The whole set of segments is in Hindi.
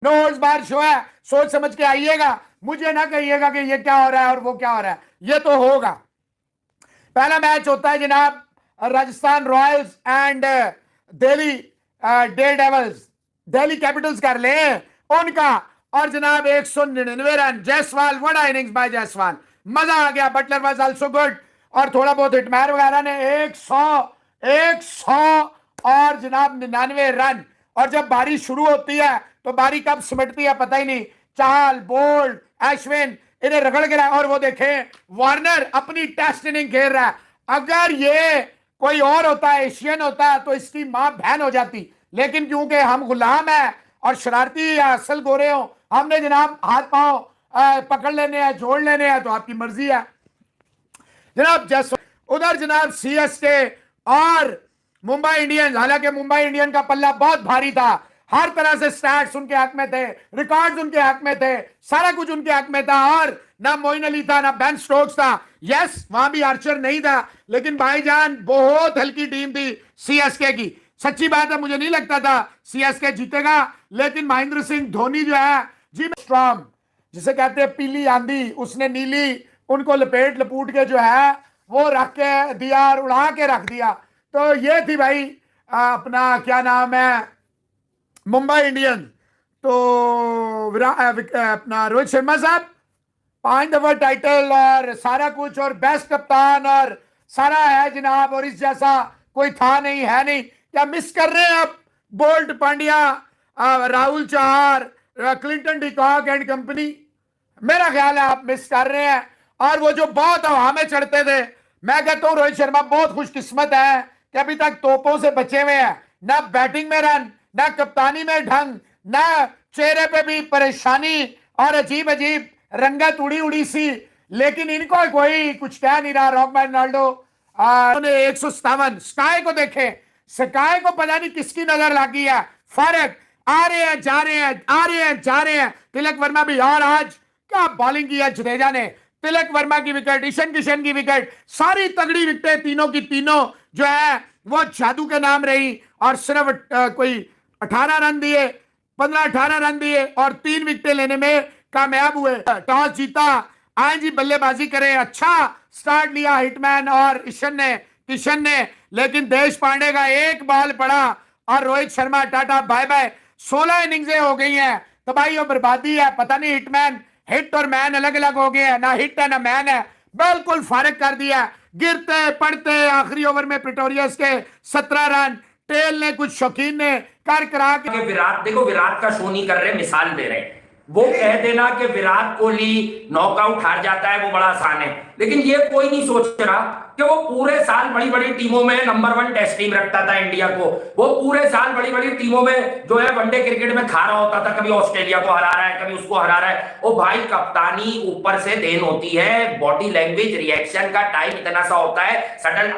नो इस बार शो है, सोच समझ के आइएगा, मुझे ना कहिएगा कि ये क्या हो रहा है और वो क्या हो रहा है, ये तो होगा। पहला मैच होता है जनाब Rajasthan Royals and Delhi day dwells, Delhi Capitals कर ले उनका। और जनाब 199 रन, जायसवाल, बड़ा इनिंग्स बाय जायसवाल, मजा आ गया। बटलर वाज आल्सो गुड, और थोड़ा बहुत हिटमैन वगैरह ने 100 और जनाब 99 रन। और जब बारिश शुरू होती है तो बारी कब सिमटती है पता ही नहीं। चाहल, बोल्ट, अश्विन इन्हें रगड़ गिरा। और वो देखें वार्नर अपनी टेस्ट इनिंग खेल रहा है। अगर ये कोई और होता है, एशियन होता है, तो इसकी मां बहन हो जाती। लेकिन क्योंकि हम गुलाम है और शरारती या असल गोरे हो, हमने जनाब हाथ पांव पकड़ लेने हैं, जोड़ लेने हैं, तो आपकी मर्जी है जनाब। जैसे उधर जनाब सीएसके और मुंबई इंडियंस, हालांकि मुंबई इंडियन का पल्ला बहुत भारी था, हर तरह से स्टैट्स उनके हक में थे, रिकॉर्ड्स उनके हक में थे, सारा कुछ उनके हक में था। और ना मोइन अली था, ना बेन स्टोक्स था। यस, वहां भी आर्चर नहीं था, लेकिन भाईजान बहुत हल्की टीम थी सीएसके की। सच्ची बात है, मुझे नहीं लगता था सीएसके जीतेगा, लेकिन महेंद्र सिंह धोनी जो है जी स्ट्रॉन्ग, जिसे कहते हैं पीली आंधी, उसने नीली उनको लपेट लपूट के जो है वो रख के दिया और उड़ा के रख दिया। तो ये थी भाई अपना क्या नाम है मुंबई इंडियंस। तो अपना रोहित शर्मा साहब 5 दफा टाइटल और सारा कुछ, और बेस्ट कप्तान और सारा है जनाब, और इस जैसा कोई था नहीं, है नहीं। क्या मिस कर रहे हैं आप bolt, Pandya, Rahul Chahar, Clinton de Kock and company? मेरा ख्याल है आप मिस कर रहे हैं। और वो जो बहुत हवा में चढ़ते थे, मैं कहता हूं रोहित शर्मा बहुत खुशकिस्मत है कि अभी तक तोपों से बचे हुए हैं। ना बैटिंग में रन, ना कप्तानी में ढंग, ना चेहरे पे भी परेशानी और अजीब अजीब रंगत उड़ी उड़ी सी। लेकिन इनको कोई कुछ कह नहीं रहा। रॉकमैन रोनाल्डो 157, स्काई को देखें, स्काई को पता नहीं किसकी नजर लगी है। फर्क आ रहे हैं, जा रहे हैं, आ रहे हैं, जा रहे हैं। तिलक वर्मा भी, और आज क्या बॉलिंग की है जडेजा ने। तिलक वर्मा की विकेट, ईशन किशन की विकेट, सारी तगड़ी विकेटें तीनों की तीनों जो है वो जादू के नाम रही। और सिर्फ कोई 18 रन दिए, 15-18 रन दिए और 3 विकेटें लेने में कामयाब हुए। टॉस जीता, आए जी बल्लेबाजी करें। अच्छा स्टार्ट लिया हिटमैन और किशन ने, लेकिन देश पांडे का एक बॉल पड़ा और Rohit Sharma tata bye bye. 16 इनिंग्सें हो गई हैं, तबाही और बर्बादी है। पता नहीं हिटमैन, हिट और मैन अलग अलग हो गए हैं, ना हिट है ना मैन है, बिल्कुल फारिग कर दिया। गिरते पड़ते आखिरी ओवर में प्रिटोरियस के 17 रन, टेल ने कुछ शौकीन ने कर करा के। विराट देखो, विराट का शो नहीं कर रहे, मिसाल दे रहे हैं। वो कह देना कि विराट कोहली नॉकआउट हार जाता है वो बड़ा आसान है, लेकिन ये कोई नहीं सोच रहा कि वो पूरे साल बड़ी बड़ी टीमों में नंबर 1 टेस्ट टीम रखता था इंडिया को। वो पूरे साल बड़ी बड़ी टीमों में जो है वनडे क्रिकेट में खा रहा होता था, कभी ऑस्ट्रेलिया को हरा रहा है, कभी उसको हरा रहा है। ओ भाई, कप्तानी ऊपर से देन होती है, बॉडी लैंग्वेज, रिएक्शन का टाइम इतना सा होता है सडन।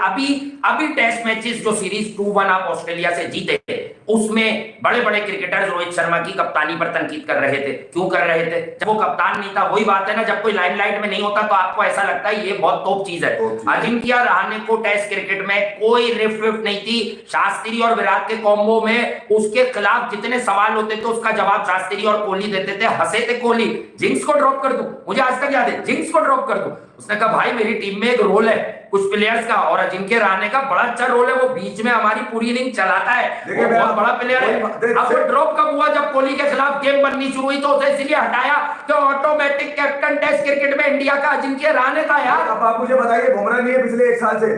अभी टेस्ट मैचेस जो सीरीज 2-1 आप ऑस्ट्रेलिया से जीते थे, उसमें बड़े बड़े क्रिकेटर्स रोहित शर्मा की कप्तानी पर तनकीद कर रहे थे। क्यों कर रहे थे? जब वो कप्तान नहीं था। वही बात है ना, जब कोई लाइमलाइट में नहीं होता तो आपको ऐसा लगता है ये बहुत टॉप चीज है। अजिंक्य रहाणे को टेस्ट क्रिकेट में कोई रिफ्ट नहीं थी। शास्त्री और विराट के कॉम्बो में उसके खिलाफ जितने सवाल होते थे उसका जवाब शास्त्री और कोहली देते थे। हंसे थे कोहली, जिंक्स को ड्रॉप कर दूं, मुझे आज तक याद है, जिंक्स को ड्रॉप कर दूं। उसने कहा भाई मेरी टीम में एक रोल है कुछ प्लेयर्स का, और अजिंक्य रहाणे का बड़ा अच्छा रोल है, वो बीच में हमारी पूरी इनिंग चलाता है, वो बहुत बड़ा प्लेयर है। अब वो ड्रॉप कब हुआ? जब कोहली के खिलाफ गेम बननी शुरू हुई तो उसे इसलिए हटाया कि ऑटोमेटिक कैप्टन टेस्ट क्रिकेट में इंडिया का अजिंक्य रहाणे था यार। अब आप मुझे बताइए, बुमराह नहीं है पिछले 1 साल से,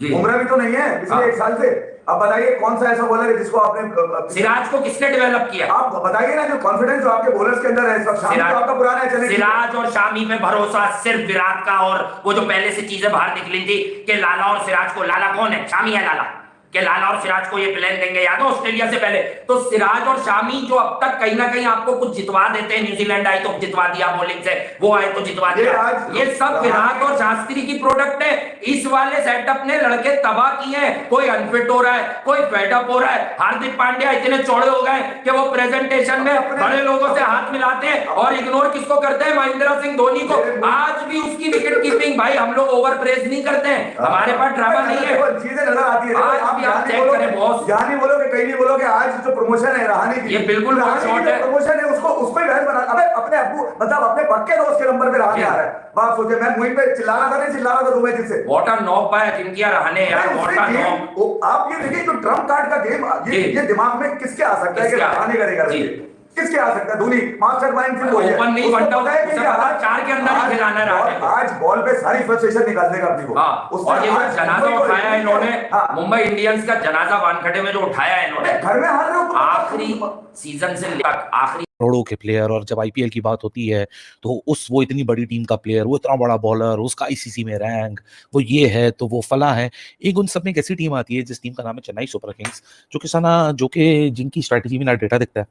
बुमराह भी तो नहीं है पिछले 1 साल से। अब बताइए कौन सा ऐसा बॉलर है जिसको आपने, सिराज को किसने डेवलप किया? आप बताइए ना, जो कॉन्फिडेंस जो आपके बॉलर्स के अंदर है। शामी तो आपका पुराना है, चले। सिराज और शामी पे भरोसा सिर्फ विराट का, और वो जो पहले से चीजें बाहर निकली थी कि लाला और सिराज को, लाला कौन है? शामी है लाला, कि लाला और सिराज को ये प्लान देंगे, याद है ऑस्ट्रेलिया से पहले। तो सिराज और शामी जो अब तक कहीं ना कहीं आपको कुछ जितवा देते हैं, न्यूजीलैंड आई तो जितवा दिया बॉलिंग से, वो आए तो जितवा दिया, ये सब विराट और शास्त्री की प्रोडक्ट है। इस वाले सेटअप ने लड़के तबाह किए हैं। कोई अनफिट हो रहा है, कोई फेडअप हो रहा है। हार्दिक पांड्या इतने चौड़े हो गए कि वो प्रेजेंटेशन में बड़े लोगों से हाथ मिलाते हैं और इग्नोर किसको करते हैं? महेंद्र सिंह धोनी को। आज भी उसकी विकेट कीपिंग भाई हम लोग ओवर प्रेस नहीं करते हैं, हमारे पास ड्रामा नहीं है। चीजें नजर आती है। भी आप चेक करें बॉस, यहाँ नहीं बोलोगे, कहीं नहीं बोलोगे। आज जो प्रमोशन है रहाणे की, ये बिल्कुल शॉर्ट है। प्रमोशन है, उसको ही बहस बना। अबे अपने अब्बू मतलब अपने पक्के दोस्त के नंबर पे रहाणे आ रहा है। बात सोचे, मैं मुहिम पे चिल्ला रहा था, नहीं चिल्ला रहा था तुम्हें जिससे what a knock by Ajinkya Rahane यार, व्हाट अ नॉक। आप ये देखिए, जो ट्रम्प कार्ड का गेम, ये दिमाग में किसके आ सकता है कि रहाणे करेगा? किसके आ सकता है? धोनी मास्टरमाइंड फिर वही है। ओपन नहीं बनता, उसे पता 4 के अंदर ही खिलाना है रहाणे को। आज बॉल पे सारी फ्रस्ट्रेशन निकाल देगा अपनी को। और ये जो जनाजा उठाया है इन्होंने, मुंबई इंडियंस का जनाजा वानखेड़े में जो उठाया है इन्होंने, घर में हार रहे हो, आखिरी सीजन से लेकर आखिरी करोड़ों के प्लेयर, और जब आईपीएल की बात होती है तो वो इतनी बड़ी टीम का प्लेयर, वो इतना बड़ा बॉलर, उसका आईसीसी में रैंक, वो ये है तो वो फला है। एक उन सब में एक ऐसी टीम आती है जिस टीम का नाम है चेन्नई सुपर किंग्स, जो कि जिनकी स्ट्रैटेजी में ना डेटा दिखता है,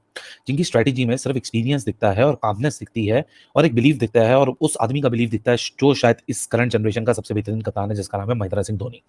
जिनकी स्ट्रैटेजी में सिर्फ एक्सपीरियंस दिखता है और कामनेस दिखती है और एक बिलीव दिखता है, और उस आदमी का बिलीव दिखता है जो शायद इस करंट जनरेशन का सबसे बेहतरीन कप्तान है, जिसका नाम है महेंद्र सिंह धोनी।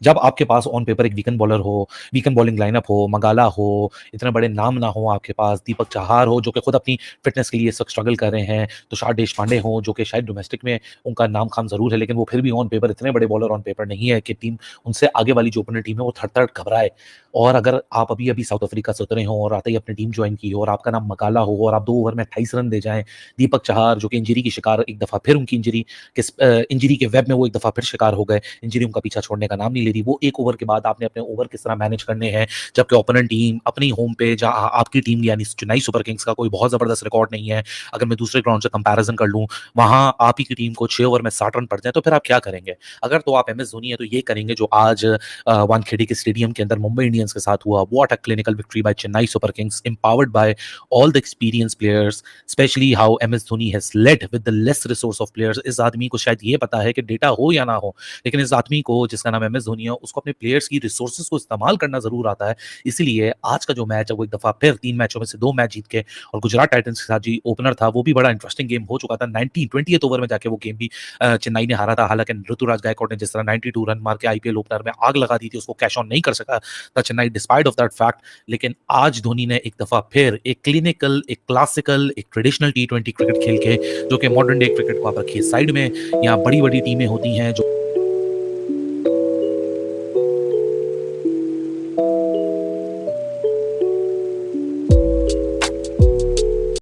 जब आपके पास ऑन पेपर एक वीकेंड बॉलर हो, वीकेंड बॉलिंग लाइनअप हो, मगाला हो, इतने बड़े नाम ना हो आपके पास, दीपक चाहर हो जो कि खुद अपनी फिटनेस के लिए इस वक्त स्ट्रगल कर रहे हैं, तुषार देशपांडे हो जो कि शायद डोमेस्टिक में उनका नाम खाम जरूर है, लेकिन वो फिर भी ऑन पेपर इतने बड़े बॉलर ऑन पेपर नहीं है कि टीम उनसे आगे वाली जो ओपोनेंट टीम है वो थर-थर घबराए। और अगर आप अभी साउथ अफ्रीका से उतरे हो और आते ही अपनी टीम ज्वाइन की हो और आपका नाम मकाला हो और आप 2 ओवर में 28 रन दे जाएं, दीपक चाहर जो कि इंजरी की शिकार, एक दफा फिर उनकी इंजरी के वेब में वो एक दफा फिर शिकार हो गए, इंजरी उनका पीछा छोड़ने का नाम नहीं ले रही। वो 1 ओवर के बाद आपने अपने ओवर किस तरह मैनेज करने हैं, जबकि ओपोनेंट टीम अपनी होम पे, जहां आपकी टीम यानी चेन्नई सुपर किंग्स का कोई बहुत जबरदस्त रिकॉर्ड नहीं है, अगर मैं दूसरे ग्राउंड से कंपैरिजन कर लूं, वहां आप ही की टीम को 6 ओवर में 60 रन पड़ते हैं, तो फिर आप क्या करेंगे? अगर तो आप एमएस धोनी है तो ये करेंगे जो आज वानखेड़े के स्टेडियम के अंदर मुंबई इंडियंस के साथ हुआ। What a clinical victory by Chennai Super Kings, empowered by all the experienced players, especially how MS Dhoni has led with the less resource of players। इस आदमी को शायद ये पता है कि डेटा हो या ना हो, लेकिन इस आदमी को जिसका नाम MS धोनी है उसको अपने प्लेयर्स की रिसोर्सेज को इस्तेमाल करना जरूर आता है। इसीलिए आज का जो मैच है वो एक दफा फिर 3 मैचों में से 2 मैच जीत के, और गुजरात टाइटंस के साथ जो ओपनर था वो भी बड़ा इंटरेस्टिंग गेम हो चुका था। 20th ओवर में जाके वो गेम भी चेन्नई ने हारा था। हालांकि ऋतुराज गायकवाड ने जिस तरह 92 रन मार के आईपीएल ओपनर में आग लगा दी थी, उसको कैश ऑन नहीं कर सका था Chennai despite of that fact. लेकिन आज धोनी ने एक दफा फिर एक क्लिनिकल, एक क्लासिकल, एक ट्रेडिशनल T20 क्रिकेट खेल के, जो कि मॉडर्न डे क्रिकेट को आप रखिए साइड में, यहाँ बड़ी बड़ी टीमें होती हैं जो